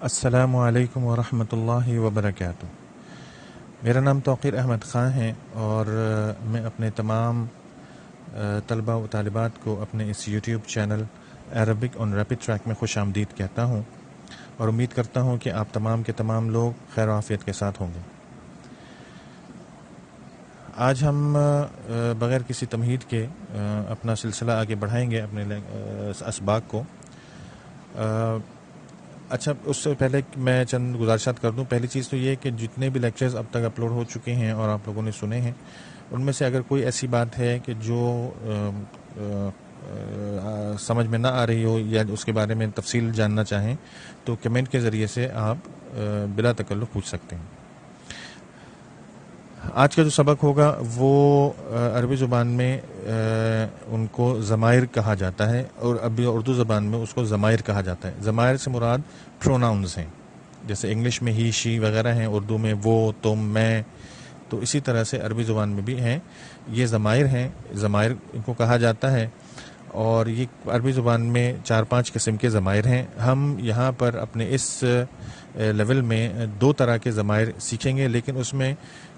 السلام علیکم ورحمۃ اللہ وبرکاتہ۔ میرا نام توقیر احمد خان ہے اور میں اپنے تمام طلباء و طالبات کو اپنے اس یوٹیوب چینل عربک آن ریپڈ ٹریک میں خوش آمدید کہتا ہوں اور امید کرتا ہوں کہ آپ تمام کے تمام لوگ خیر و عافیت کے ساتھ ہوں گے۔ آج ہم بغیر کسی تمہید کے اپنا سلسلہ آگے بڑھائیں گے اپنے اسباق کو۔ اچھا، اس سے پہلے میں چند گزارشات کر دوں۔ پہلی چیز تو یہ کہ جتنے بھی لیکچرز اب تک اپلوڈ ہو چکے ہیں اور آپ لوگوں نے سنے ہیں، ان میں سے اگر کوئی ایسی بات ہے کہ جو سمجھ میں نہ آ رہی ہو یا اس کے بارے میں تفصیل جاننا چاہیں تو کمنٹ کے ذریعے سے آپ بلا تکلف پوچھ سکتے ہیں۔ آج کا جو سبق ہوگا وہ عربی زبان میں ان کو ضمائر کہا جاتا ہے اور ابھی اردو زبان میں اس کو ضمائر کہا جاتا ہے۔ ضمائر سے مراد پروناؤنز ہیں، جیسے انگلش میں ہی شی وغیرہ ہیں، اردو میں وہ تم میں، تو اسی طرح سے عربی زبان میں بھی ہیں۔ یہ ضمائر ہیں، ضمائر ان کو کہا جاتا ہے اور یہ عربی زبان میں 4-5 قسم کے ضمائر ہیں۔ ہم یہاں پر اپنے اس لیول میں 2 طرح کے ضمائر سیکھیں گے، لیکن اس میں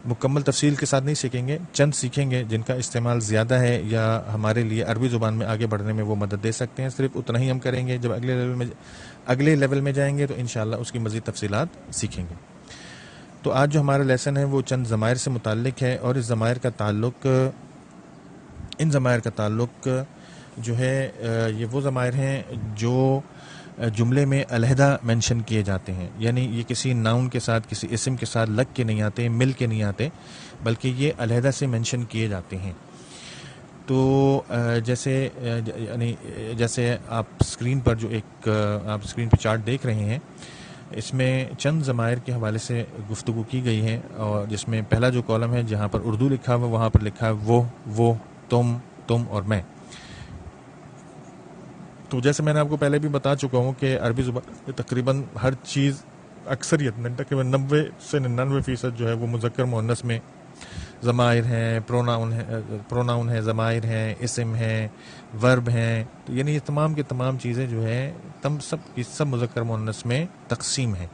مکمل تفصیل کے ساتھ نہیں سیکھیں گے، چند سیکھیں گے جن کا استعمال زیادہ ہے یا ہمارے لیے عربی زبان میں آگے بڑھنے میں وہ مدد دے سکتے ہیں۔ صرف اتنا ہی ہم کریں گے، جب اگلے لیول میں جائیں گے تو انشاءاللہ اس کی مزید تفصیلات سیکھیں گے۔ تو آج جو ہمارا لیسن ہے وہ چند ضمائر سے متعلق ہے اور ان ضمائر کا تعلق جو ہے یہ وہ ضمائر ہیں جو جملے میں علیحدہ مینشن کیے جاتے ہیں، یعنی یہ کسی ناؤن کے ساتھ، کسی اسم کے ساتھ لگ کے نہیں آتے، مل کے نہیں آتے، بلکہ یہ علیحدہ سے مینشن کیے جاتے ہیں۔ تو جیسے آپ اسکرین پر آپ اسکرین پہ چارٹ دیکھ رہے ہیں، اس میں چند ضمائر کے حوالے سے گفتگو کی گئی ہے، اور جس میں پہلا جو کالم ہے جہاں پر اردو لکھا ہوا وہاں پر لکھا ہے وہ، تم اور میں۔ تو جیسے میں نے آپ کو پہلے بھی بتا چکا ہوں کہ عربی زبان میں تقریباً ہر چیز اکثریت میں تقریباً 90 سے 99% جو ہے وہ مذکر مؤنث میں ضمائر ہیں، پروناؤن ہیں، ضمائر ہیں، اسم ہیں، ورب ہیں، تو یعنی یہ تمام کے تمام چیزیں جو ہیں سب کی سب مذکر مؤنث میں تقسیم ہیں۔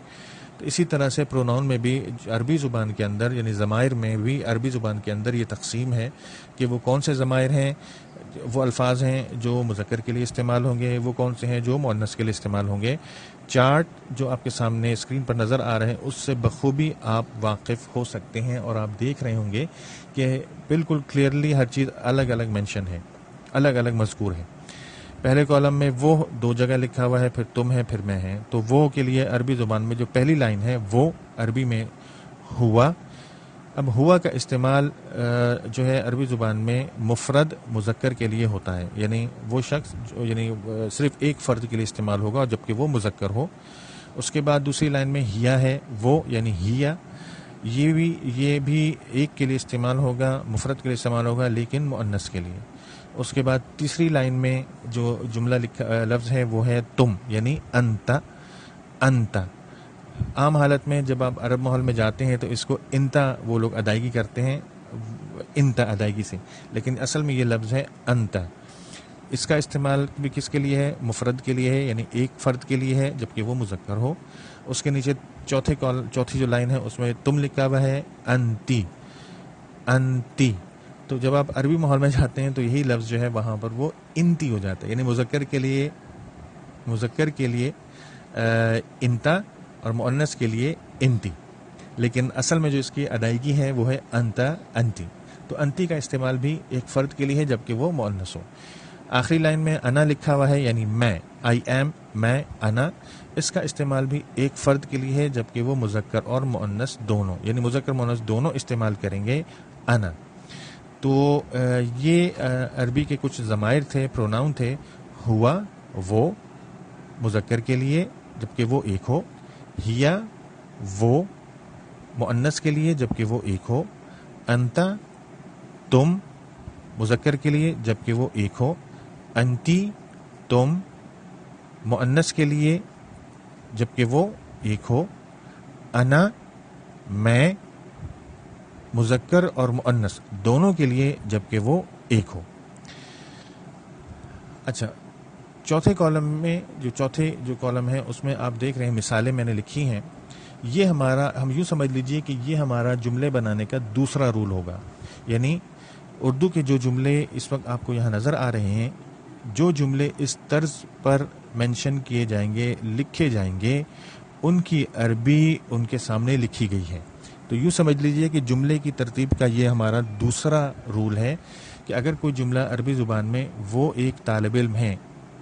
تو اسی طرح سے پروناؤن میں بھی عربی زبان کے اندر، یعنی ضمائر میں بھی عربی زبان کے اندر یہ تقسیم ہے کہ وہ کون سے ضمائر ہیں، وہ الفاظ ہیں جو مذکر کے لیے استعمال ہوں گے، وہ کون سے ہیں جو مؤنث کے لیے استعمال ہوں گے۔ چارٹ جو آپ کے سامنے اسکرین پر نظر آ رہے ہیں اس سے بخوبی آپ واقف ہو سکتے ہیں اور آپ دیکھ رہے ہوں گے کہ بالکل کلیئرلی ہر چیز الگ الگ مینشن ہے، الگ الگ مذکور ہے۔ پہلے کالم میں وہ 2 جگہ لکھا ہوا ہے، پھر تم ہے، پھر میں ہے۔ تو وہ کے لیے عربی زبان میں جو پہلی لائن ہے وہ عربی میں ہوا۔ اب ہوا کا استعمال جو ہے عربی زبان میں مفرد مذکر کے لیے ہوتا ہے، یعنی وہ شخص یعنی صرف ایک فرد کے لیے استعمال ہوگا جبکہ وہ مذکر ہو۔ اس کے بعد دوسری لائن میں ہیا ہے، وہ یعنی ہیا، یہ بھی ایک کے لیے استعمال ہوگا، مفرد کے لیے استعمال ہوگا لیکن مؤنث کے لیے۔ اس کے بعد تیسری لائن میں جو جملہ لفظ ہے وہ ہے تم، یعنی انت۔ عام حالت میں جب آپ عرب ماحول میں جاتے ہیں تو اس کو انتا وہ لوگ ادائیگی کرتے ہیں، انتا ادائیگی سے، لیکن اصل میں یہ لفظ ہے انتا۔ اس کا استعمال بھی کس کے لیے ہے؟ مفرد کے لیے ہے، یعنی ایک فرد کے لیے ہے جبکہ وہ مذکر ہو۔ اس کے نیچے چوتھی جو لائن ہے اس میں تم لکھا ہوا ہے انتی۔ تو جب آپ عربی ماحول میں جاتے ہیں تو یہی لفظ جو ہے وہاں پر وہ انتی ہو جاتا ہے، یعنی مذکر کے لیے انتا اور مؤنث کے لیے انتی، لیکن اصل میں جو اس کی ادائیگی ہے وہ ہے انتا انتی۔ تو انتی کا استعمال بھی ایک فرد کے لیے ہے جبکہ وہ مؤنث ہو۔ آخری لائن میں انا لکھا ہوا ہے، یعنی میں، آئی ایم، میں، انا، اس کا استعمال بھی ایک فرد کے لیے ہے جبکہ وہ مذکر اور مؤنث دونوں، یعنی مذکر مؤنث دونوں استعمال کریں گے انا۔ تو یہ عربی کے کچھ ضمائر تھے، پروناؤن تھے۔ ہوا وہ مذکر کے لیے جبکہ وہ ایک ہو، ہیا وہ مؤنث کے لیے جبکہ وہ ایک ہو، انتا تم مذکر کے لیے جبکہ وہ ایک ہو، انتی تم مؤنث کے لیے جبکہ وہ ایک ہو، انا میں مذکر اور مؤنث دونوں کے لیے جبکہ وہ ایک ہو۔ اچھا، چوتھے کالم میں جو کالم ہے اس میں آپ دیکھ رہے ہیں مثالیں میں نے لکھی ہیں. یہ ہم یوں سمجھ لیجئے کہ یہ ہمارا جملے بنانے کا دوسرا رول ہوگا. یعنی اردو کے جو جملے اس وقت آپ کو یہاں نظر آ رہے ہیں، جو جملے اس طرز پر مینشن کیے جائیں گے، لکھے جائیں گے، ان کی عربی ان کے سامنے لکھی گئی ہے. تو یوں سمجھ لیجئے کہ جملے کی ترتیب کا یہ ہمارا دوسرا رول ہے کہ اگر کوئی جملہ عربی زبان میں، وہ ایک طالب علم ہے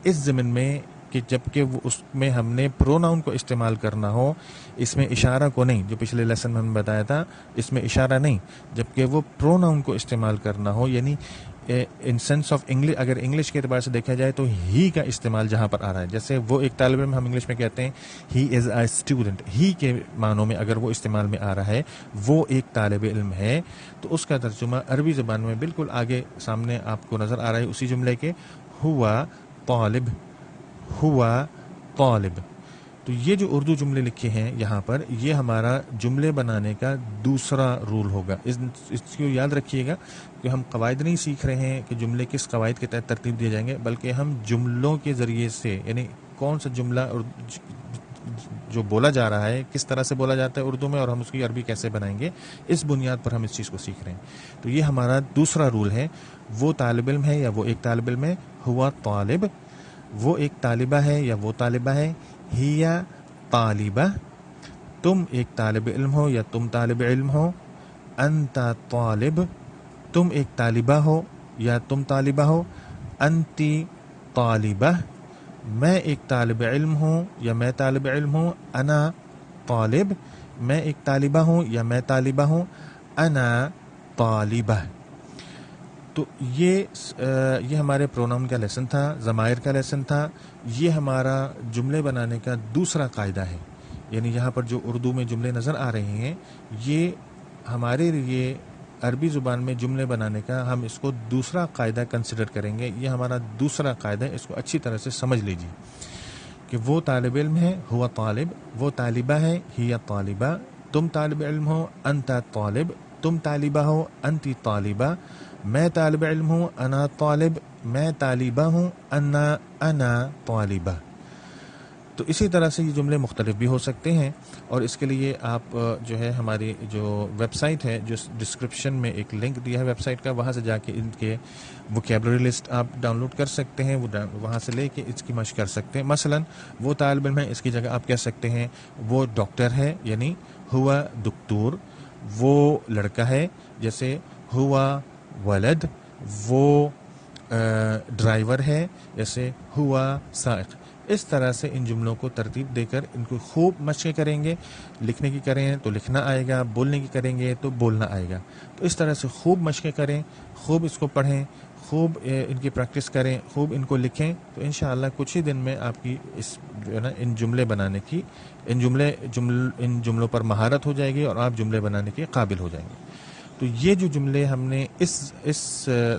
اس ضمن میں کہ جبکہ وہ اس میں ہم نے پروناؤن کو استعمال کرنا ہو، اس میں اشارہ کو نہیں، جو پچھلے لیسن میں ہم نے بتایا تھا اس میں اشارہ نہیں، جبکہ وہ پروناؤن کو استعمال کرنا ہو. یعنی ان سینس آف انگلش، اگر انگلش کے اعتبار سے دیکھا جائے تو ہی کا استعمال جہاں پر آ رہا ہے، جیسے وہ ایک طالب علم ہم انگلش میں کہتے ہیں ہی از اے اسٹوڈنٹ، ہی کے معنوں میں اگر وہ استعمال میں آ رہا ہے وہ ایک طالب علم ہے، تو اس کا ترجمہ عربی زبان میں بالکل آگے سامنے آپ کو نظر آ رہا ہے اسی جملے کے، ہوا طالب، ہوا طالب. تو یہ جو اردو جملے لکھے ہیں یہاں پر، یہ ہمارا جملے بنانے کا دوسرا رول ہوگا. اس کو یاد رکھیے گا کہ ہم قواعد نہیں سیکھ رہے ہیں کہ جملے کس قواعد کے تحت ترتیب دیے جائیں گے، بلکہ ہم جملوں کے ذریعے سے، یعنی کون سا جملہ جو بولا جا رہا ہے کس طرح سے بولا جاتا ہے اردو میں، اور ہم اس کی عربی کیسے بنائیں گے، اس بنیاد پر ہم اس چیز کو سیکھ رہے ہیں. تو یہ ہمارا دوسرا رول ہے. وہ طالب علم ہے یا وہ ایک طالب علم ہے، ہوا طالب. وہ ایک طالبہ ہے یا وہ طالبہ ہے، ہیا طالبہ. تم ایک طالب علم ہو یا تم طالب علم ہو، انتا طالب. تم ایک طالبہ ہو یا تم طالبہ ہو، انتی طالبہ. میں ایک طالب علم ہوں یا میں طالب علم ہوں، انا طالب. میں ایک طالبہ ہوں یا میں طالبہ ہوں، انا طالبہ. تو یہ ہمارے پروناؤن کا لیسن تھا، ضمائر کا لیسن تھا. یہ ہمارا جملے بنانے کا دوسرا قاعدہ ہے. یعنی یہاں پر جو اردو میں جملے نظر آ رہے ہیں، یہ ہمارے لیے عربی زبان میں جملے بنانے کا ہم اس کو دوسرا قاعدہ کنسیڈر کریں گے. یہ ہمارا دوسرا قاعدہ ہے، اس کو اچھی طرح سے سمجھ لیجیے کہ وہ طالب علم ہے، ہوا طالب. وہ طالبہ ہے، ہی طالبہ. تم طالب علم ہو، انتا طالب. تم طالبہ ہو، انتی طالبہ. میں طالب علم ہوں، انا طالب. میں طالبہ ہوں، انا طالبہ. تو اسی طرح سے یہ جملے مختلف بھی ہو سکتے ہیں، اور اس کے لیے آپ جو ہے ہماری جو ویب سائٹ ہے، جو ڈسکرپشن میں ایک لنک دیا ہے ویب سائٹ کا، وہاں سے جا کے ان کے ووکیبلری لسٹ آپ ڈاؤن لوڈ کر سکتے ہیں. وہاں سے لے کے اس کی مشق کر سکتے ہیں. مثلا وہ طالب علم ہے، اس کی جگہ آپ کہہ سکتے ہیں وہ ڈاکٹر ہے، یعنی ہوا دکتور. وہ لڑکا ہے، جیسے ہوا ولد. وہ ڈرائیور ہے، جیسے ہوا سائق. اس طرح سے ان جملوں کو ترتیب دے کر ان کو خوب مشقیں کریں گے. لکھنے کی کریں تو لکھنا آئے گا، بولنے کی کریں گے تو بولنا آئے گا. تو اس طرح سے خوب مشقیں کریں، خوب اس کو پڑھیں، خوب ان کی پریکٹس کریں، خوب ان کو لکھیں. تو انشاءاللہ کچھ ہی دن میں آپ کی اس جو ہے نا ان جملے بنانے کی، ان جملوں پر مہارت ہو جائے گی اور آپ جملے بنانے کے قابل ہو جائیں گے. تو یہ جو جملے ہم نے اس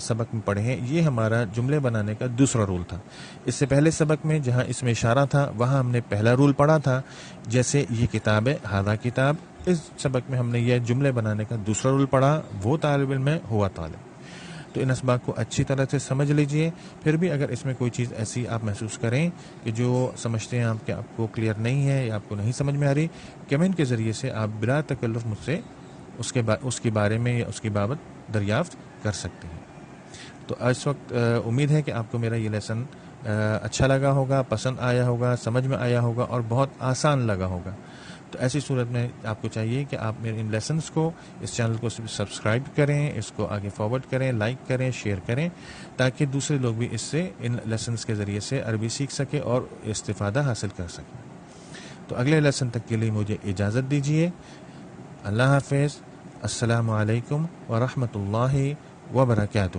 سبق میں پڑھے ہیں، یہ ہمارا جملے بنانے کا دوسرا رول تھا. اس سے پہلے سبق میں جہاں اس میں اشارہ تھا، وہاں ہم نے پہلا رول پڑھا تھا، جیسے یہ کتاب ہے، ہاذا کتاب. اس سبق میں ہم نے یہ جملے بنانے کا دوسرا رول پڑھا، وہ طالب علم ہے، ہوا طالب. تو ان اسباق کو اچھی طرح سے سمجھ لیجئے. پھر بھی اگر اس میں کوئی چیز ایسی آپ محسوس کریں کہ جو سمجھتے ہیں آپ کہ آپ کو کلیئر نہیں ہے یا آپ کو نہیں سمجھ میں آ رہی، کمنٹ کے ذریعے سے آپ بلا تکلف مجھ سے اس کے بارے میں یا اس کی بابت دریافت کر سکتے ہیں. تو اس وقت امید ہے کہ آپ کو میرا یہ لیسن اچھا لگا ہوگا، پسند آیا ہوگا، سمجھ میں آیا ہوگا اور بہت آسان لگا ہوگا. تو ایسی صورت میں آپ کو چاہیے کہ آپ میرے ان لیسنز کو، اس چینل کو سبسکرائب کریں، اس کو آگے فارورڈ کریں، لائک کریں، شیئر کریں، تاکہ دوسرے لوگ بھی اس سے، ان لیسنز کے ذریعے سے عربی سیکھ سکیں اور استفادہ حاصل کر سکیں. تو اگلے لیسن تک کے لیے مجھے اجازت دیجیے. اللہ حافظ. السلام علیکم ورحمۃ اللہ وبرکاتہ.